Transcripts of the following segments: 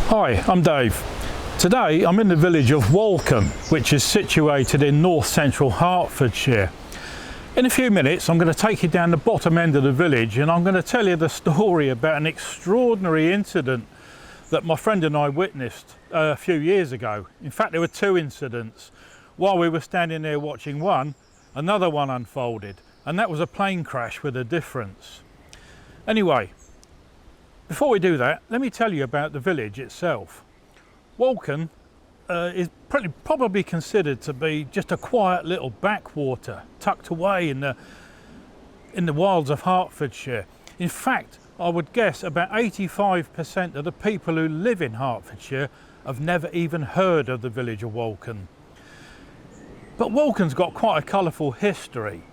Hi, I'm Dave. Today I'm in the village of Walcombe, which is situated in north central Hertfordshire. In a few minutes I'm going to take you down the bottom end of the village and I'm going to tell you the story about an extraordinary incident that my friend and I witnessed a few years ago. In fact, there were two incidents. While we were standing there watching one, another one unfolded, and that was a plane crash with a difference. Anyway, before we do that, let me tell you about the village itself. Walcombe is probably considered to be just a quiet little backwater tucked away in the wilds of Hertfordshire. In fact, I would guess about 85% of the people who live in Hertfordshire have never even heard of the village of Walcombe. But Walcombe's got quite a colourful history,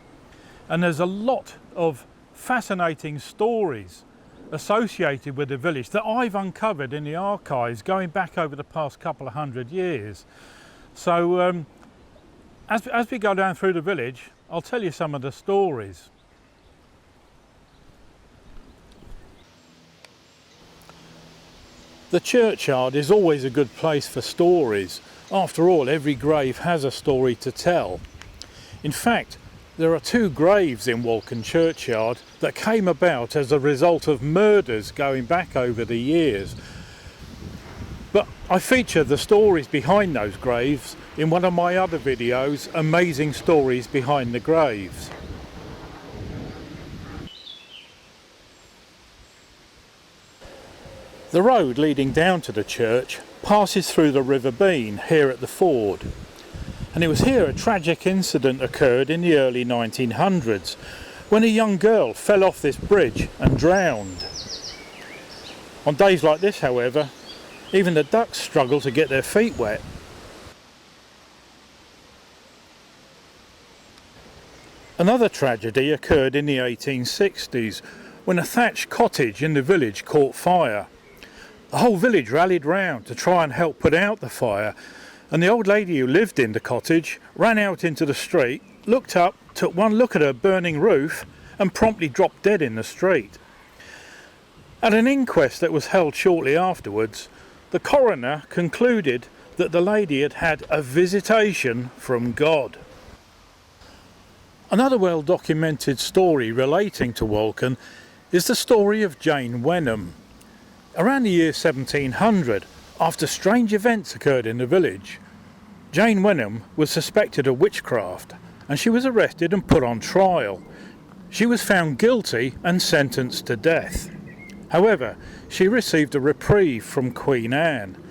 and there's a lot of fascinating stories associated with the village that I've uncovered in the archives going back over the past couple of 100 years. So as we go down through the village, I'll tell you some of the stories. The churchyard is always a good place for stories. After all, every grave has a story to tell. In fact, there are two graves in Walcombe churchyard that came about as a result of murders going back over the years. But I feature the stories behind those graves in one of my other videos, Amazing Stories Behind the Graves. The road leading down to the church passes through the River Bean here at the ford. And it was here a tragic incident occurred in the early 1900s when a young girl fell off this bridge and drowned. On days like this, however, even the ducks struggle to get their feet wet. Another tragedy occurred in the 1860s when a thatched cottage in the village caught fire. The whole village rallied round to try and help put out the fire, and the old lady who lived in the cottage ran out into the street, looked up, took one look at her burning roof and promptly dropped dead in the street. At an inquest that was held shortly afterwards, the coroner concluded that the lady had had a visitation from God. Another well-documented story relating to Walcombe is the story of Jane Wenham. Around the year 1700, after strange events occurred in the village, Jane Wenham was suspected of witchcraft and she was arrested and put on trial. She was found guilty and sentenced to death. However, she received a reprieve from Queen Anne,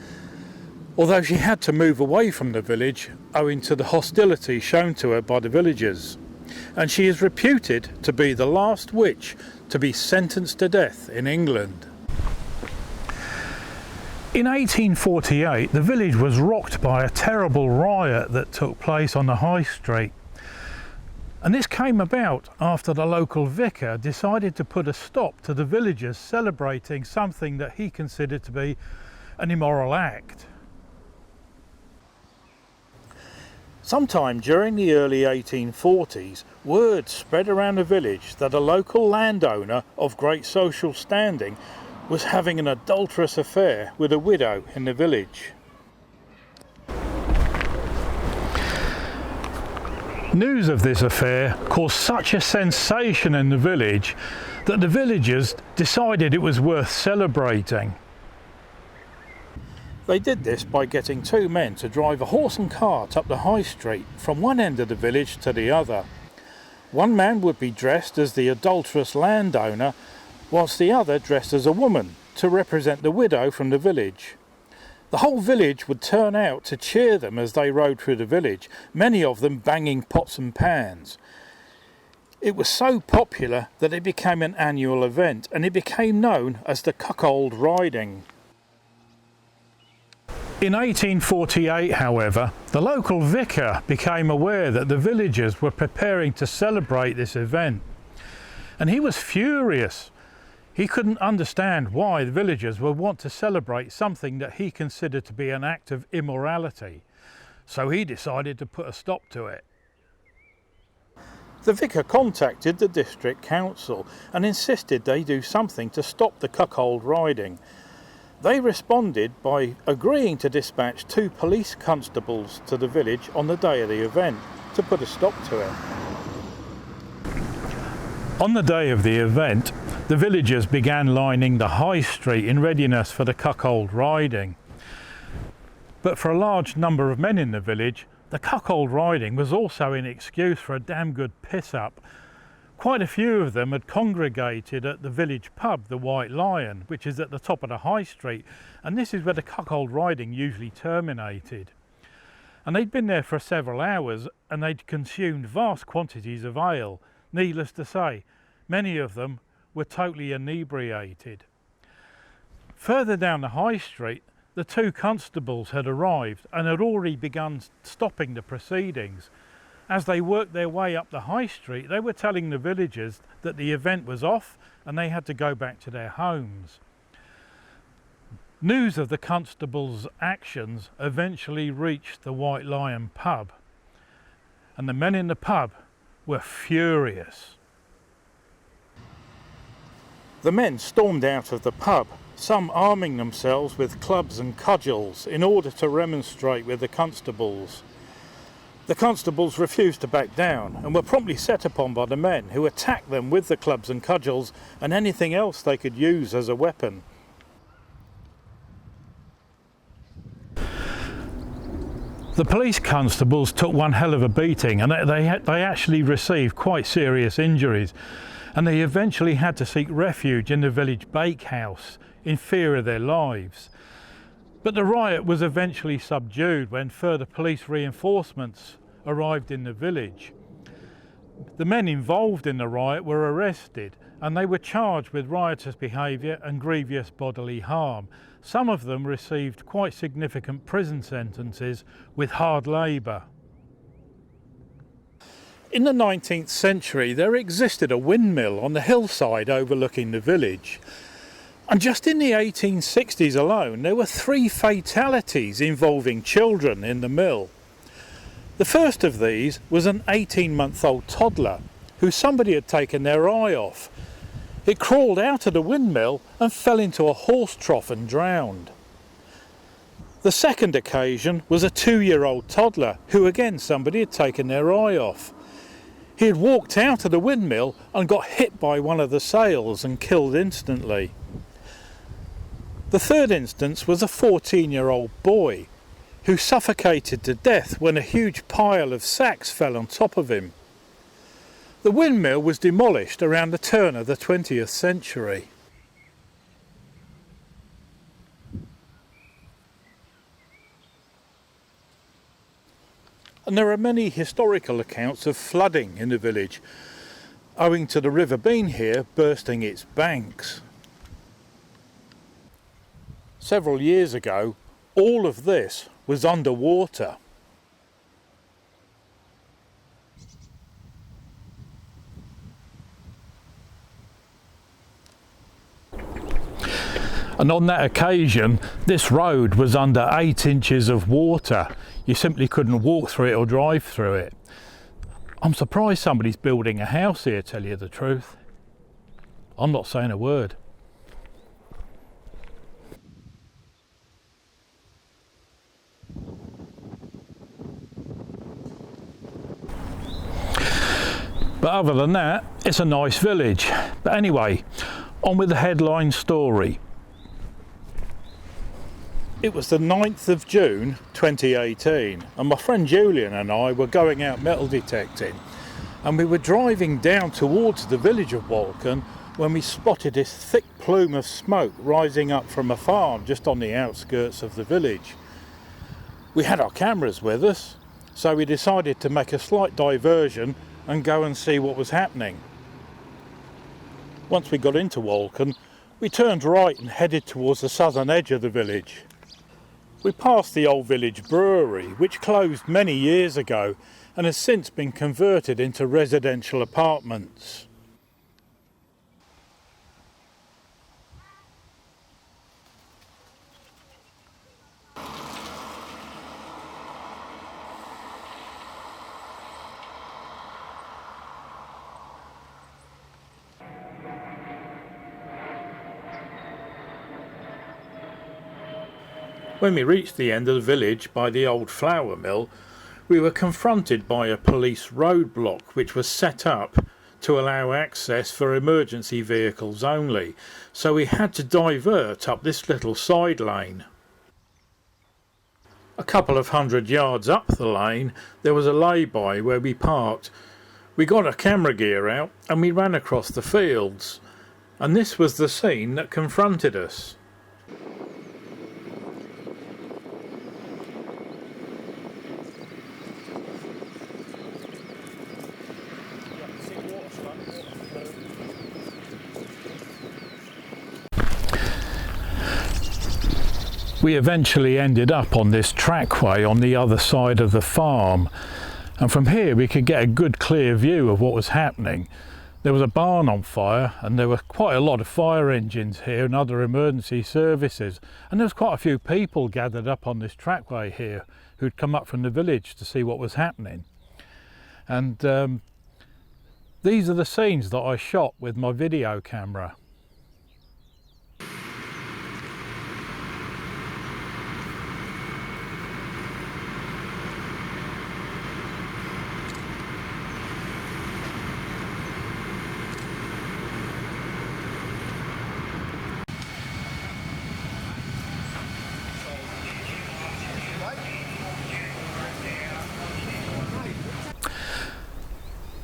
although she had to move away from the village owing to the hostility shown to her by the villagers. And she is reputed to be the last witch to be sentenced to death in England. In 1848, the village was rocked by a terrible riot that took place on the High Street. And this came about after the local vicar decided to put a stop to the villagers celebrating something that he considered to be an immoral act. Sometime during the early 1840s, word spread around the village that a local landowner of great social standing was having an adulterous affair with a widow in the village. News of this affair caused such a sensation in the village that the villagers decided it was worth celebrating. They did this by getting two men to drive a horse and cart up the high street from one end of the village to the other. One man would be dressed as the adulterous landowner, whilst the other dressed as a woman to represent the widow from the village. The whole village would turn out to cheer them as they rode through the village, many of them banging pots and pans. It was so popular that it became an annual event, and it became known as the cuckold riding. In 1848, however, the local vicar became aware that the villagers were preparing to celebrate this event, and he was furious. He couldn't understand why the villagers would want to celebrate something that he considered to be an act of immorality, so he decided to put a stop to it. The vicar contacted the district council and insisted they do something to stop the cuckold riding. They responded by agreeing to dispatch 2 police constables to the village on the day of the event to put a stop to it. On the day of the event, the villagers began lining the high street in readiness for the cuckold riding. But for a large number of men in the village, the cuckold riding was also an excuse for a damn good piss-up. Quite a few of them had congregated at the village pub, the White Lion, which is at the top of the high street, and this is where the cuckold riding usually terminated. And they'd been there for several hours, and they'd consumed vast quantities of ale. Needless to say, many of them were totally inebriated. Further down the high street, the 2 constables had arrived and had already begun stopping the proceedings. As they worked their way up the high street, they were telling the villagers that the event was off and they had to go back to their homes. News of the constables' actions eventually reached the White Lion pub, and the men in the pub were furious. The men stormed out of the pub, some arming themselves with clubs and cudgels in order to remonstrate with the constables. The constables refused to back down and were promptly set upon by the men, who attacked them with the clubs and cudgels and anything else they could use as a weapon. The police constables took one hell of a beating, and they actually received quite serious injuries, and they eventually had to seek refuge in the village bakehouse in fear of their lives. But the riot was eventually subdued when further police reinforcements arrived in the village. The men involved in the riot were arrested, and they were charged with riotous behaviour and grievous bodily harm. Some of them received quite significant prison sentences with hard labour. In the 19th century, there existed a windmill on the hillside overlooking the village. And just in the 1860s alone, there were 3 fatalities involving children in the mill. The first of these was an 18-month-old toddler who somebody had taken their eye off. It crawled out of the windmill and fell into a horse trough and drowned. The second occasion was a 2-year-old toddler who again somebody had taken their eye off. He had walked out of the windmill and got hit by one of the sails and killed instantly. The third instance was a 14-year-old boy who suffocated to death when a huge pile of sacks fell on top of him. The windmill was demolished around the turn of the 20th century. And there are many historical accounts of flooding in the village, owing to the River Bean here bursting its banks. Several years ago, all of this was underwater. And on that occasion, this road was under 8 inches of water. You simply couldn't walk through it or drive through it. I'm surprised somebody's building a house here, tell you the truth. I'm not saying a word. But other than that, it's a nice village. But anyway, on with the headline story. It was the 9th of June 2018, and my friend Julian and I were going out metal detecting, and we were driving down towards the village of Walken when we spotted this thick plume of smoke rising up from a farm just on the outskirts of the village. We had our cameras with us, so we decided to make a slight diversion and go and see what was happening. Once we got into Walken, we turned right and headed towards the southern edge of the village. We passed the old village brewery, which closed many years ago and has since been converted into residential apartments. When we reached the end of the village by the old flour mill, we were confronted by a police roadblock which was set up to allow access for emergency vehicles only, so we had to divert up this little side lane. A couple of 100 yards up the lane there was a lay-by where we parked. We got our camera gear out and we ran across the fields, and this was the scene that confronted us. We eventually ended up on this trackway on the other side of the farm, and from here we could get a good clear view of what was happening. There was a barn on fire and there were quite a lot of fire engines here and other emergency services, and there was quite a few people gathered up on this trackway here who'd come up from the village to see what was happening. And these are the scenes that I shot with my video camera.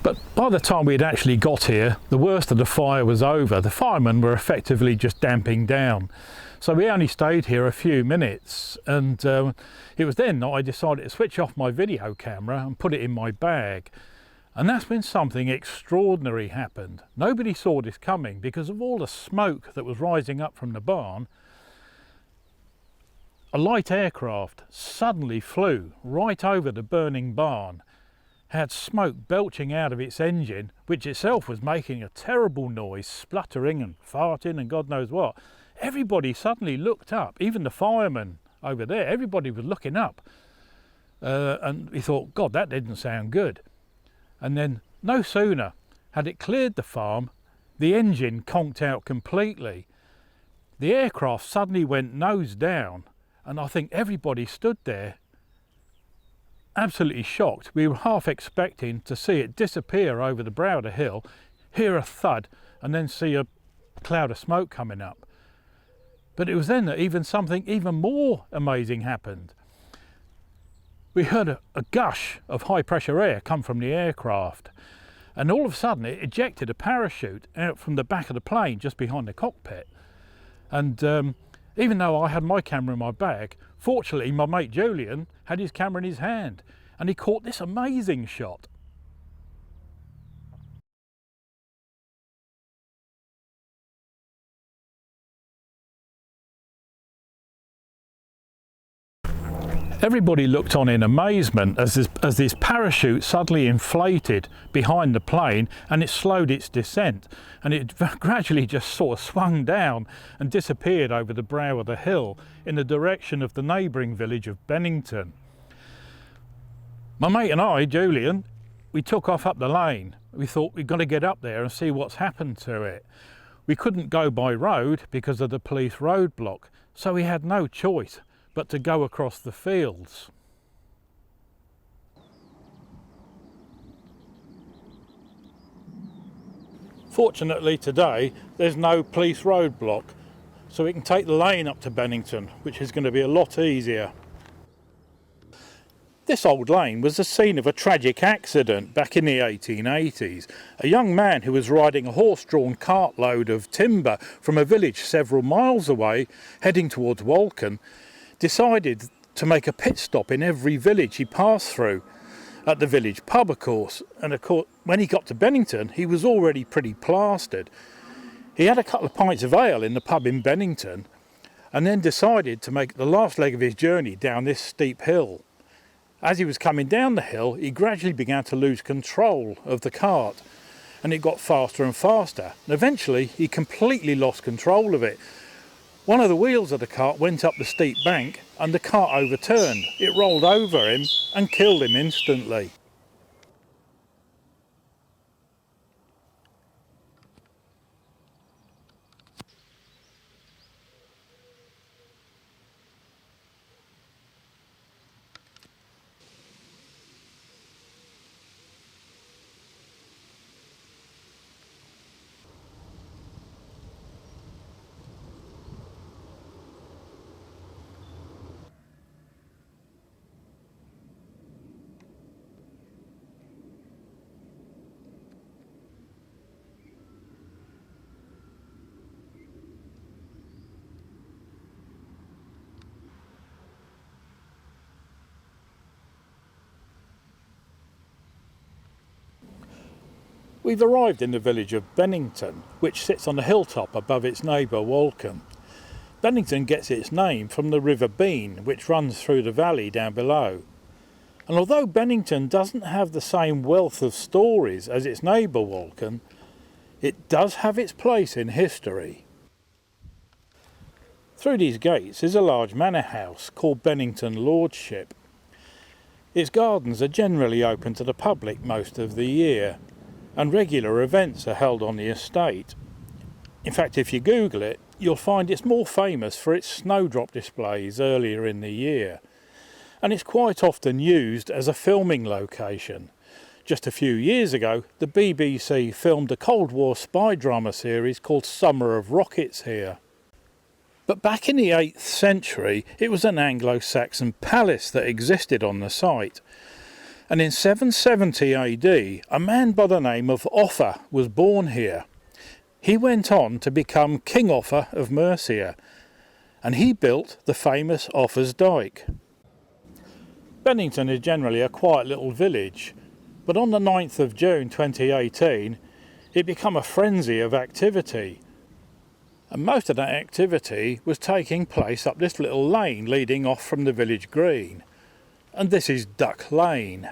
But by the time we'd actually got here, the worst of the fire was over. The firemen were effectively just damping down. So we only stayed here a few minutes, and it was then that I decided to switch off my video camera and put it in my bag. And that's when something extraordinary happened. Nobody saw this coming because of all the smoke that was rising up from the barn. A light aircraft suddenly flew right over the burning barn, had smoke belching out of its engine, which itself was making a terrible noise, spluttering and farting and God knows what. Everybody suddenly looked up, even the firemen over there, everybody was looking up. And we thought, God, that didn't sound good. And then no sooner had it cleared the farm, the engine conked out completely. The aircraft suddenly went nose down, and I think everybody stood there absolutely shocked. We were half expecting to see it disappear over the brow of the hill, hear a thud, and then see a cloud of smoke coming up. But it was then that something even more amazing happened. We heard a gush of high pressure air come from the aircraft, and all of a sudden it ejected a parachute out from the back of the plane just behind the cockpit. And even though I had my camera in my bag, fortunately my mate Julian had his camera in his hand and he caught this amazing shot. Everybody looked on in amazement as this parachute suddenly inflated behind the plane and it slowed its descent, and it gradually just sort of swung down and disappeared over the brow of the hill in the direction of the neighbouring village of Bennington. My mate and I, Julian, we took off up the lane. We thought we'd got to get up there and see what's happened to it. We couldn't go by road because of the police roadblock, so we had no choice but to go across the fields. Fortunately today there's no police roadblock, so we can take the lane up to Bennington, which is going to be a lot easier. This old lane was the scene of a tragic accident back in the 1880s. A young man who was riding a horse-drawn cartload of timber from a village several miles away, heading towards Walcombe, decided to make a pit stop in every village he passed through. At the village pub, of course, and of course when he got to Bennington he was already pretty plastered. He had a couple of pints of ale in the pub in Bennington and then decided to make the last leg of his journey down this steep hill. As he was coming down the hill, he gradually began to lose control of the cart, and it got faster and faster, and eventually he completely lost control of it. One of the wheels of the cart went up the steep bank and the cart overturned. It rolled over him and killed him instantly. We've arrived in the village of Bennington, which sits on a hilltop above its neighbour Walcombe. Bennington gets its name from the River Bean, which runs through the valley down below. And although Bennington doesn't have the same wealth of stories as its neighbour Walcombe, it does have its place in history. Through these gates is a large manor house called Bennington Lordship. Its gardens are generally open to the public most of the year, and regular events are held on the estate. In fact, if you Google it, you'll find it's more famous for its snowdrop displays earlier in the year, and it's quite often used as a filming location. Just a few years ago, the BBC filmed a Cold War spy drama series called Summer of Rockets here. But back in the 8th century, it was an Anglo-Saxon palace that existed on the site. And in 770 AD, a man by the name of Offa was born here. He went on to become King Offa of Mercia, and he built the famous Offa's Dyke. Bennington is generally a quiet little village, but on the 9th of June 2018, it became a frenzy of activity. And most of that activity was taking place up this little lane leading off from the village green. And this is Duck Lane.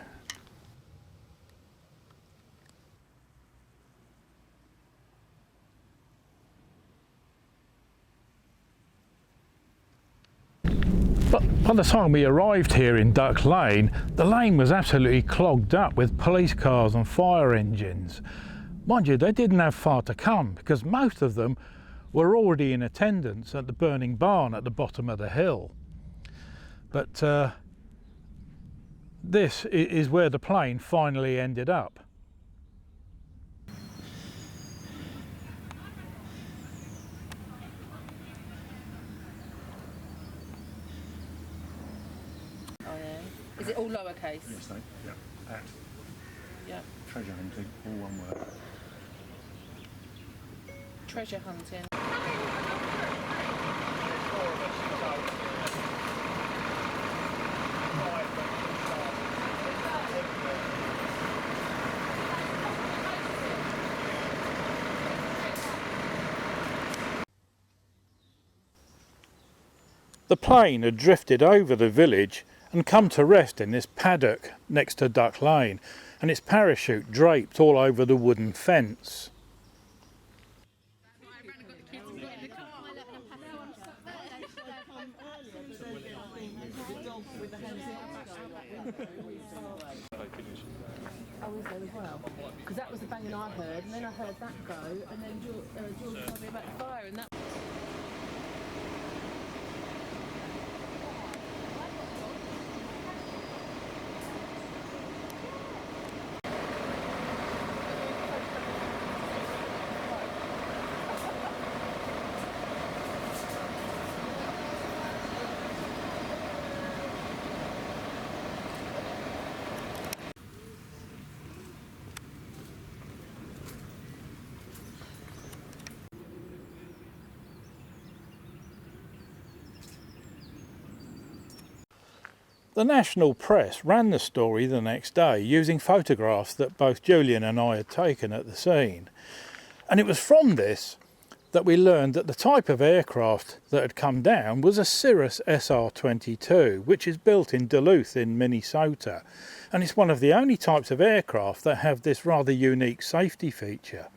But by the time we arrived here in Duck Lane, the lane was absolutely clogged up with police cars and fire engines. Mind you, they didn't have far to come because most of them were already in attendance at the burning barn at the bottom of the hill. But this is where the plane finally ended up. Is it all lowercase? Yes, they. Yeah. At. Yeah. Treasure hunting, all one word. Treasure hunting. The plane had drifted over the village and come to rest in this paddock next to Duck Lane, and its parachute draped all over the wooden fence. I was there as well, because that was the banging I heard, and then I heard that go, and then George told me about the fire, and that. The national press ran the story the next day using photographs that both Julian and I had taken at the scene. And it was from this that we learned that the type of aircraft that had come down was a Cirrus SR-22, which is built in Duluth in Minnesota. And it's one of the only types of aircraft that have this rather unique safety feature.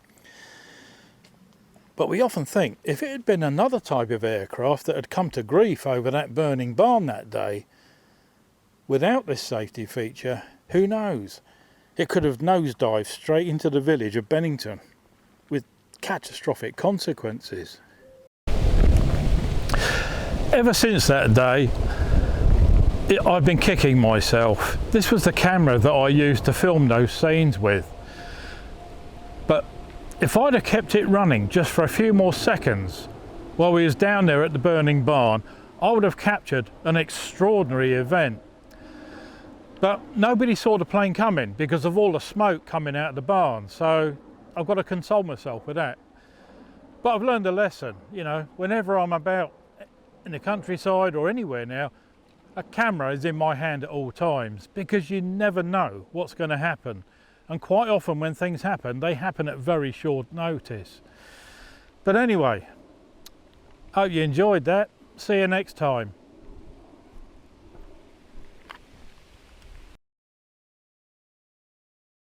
But we often think if it had been another type of aircraft that had come to grief over that burning barn that day, without this safety feature, who knows? It could have nosedived straight into the village of Bennington with catastrophic consequences. Ever since that day, I've been kicking myself. This was the camera that I used to film those scenes with. But if I'd have kept it running just for a few more seconds while we was down there at the burning barn, I would have captured an extraordinary event. But nobody saw the plane coming because of all the smoke coming out of the barn, so I've got to console myself with that. But I've learned a lesson, you know, whenever I'm about in the countryside or anywhere now, a camera is in my hand at all times because you never know what's going to happen And quite often when things happen, they happen at very short notice. But anyway, hope you enjoyed that. See you next time.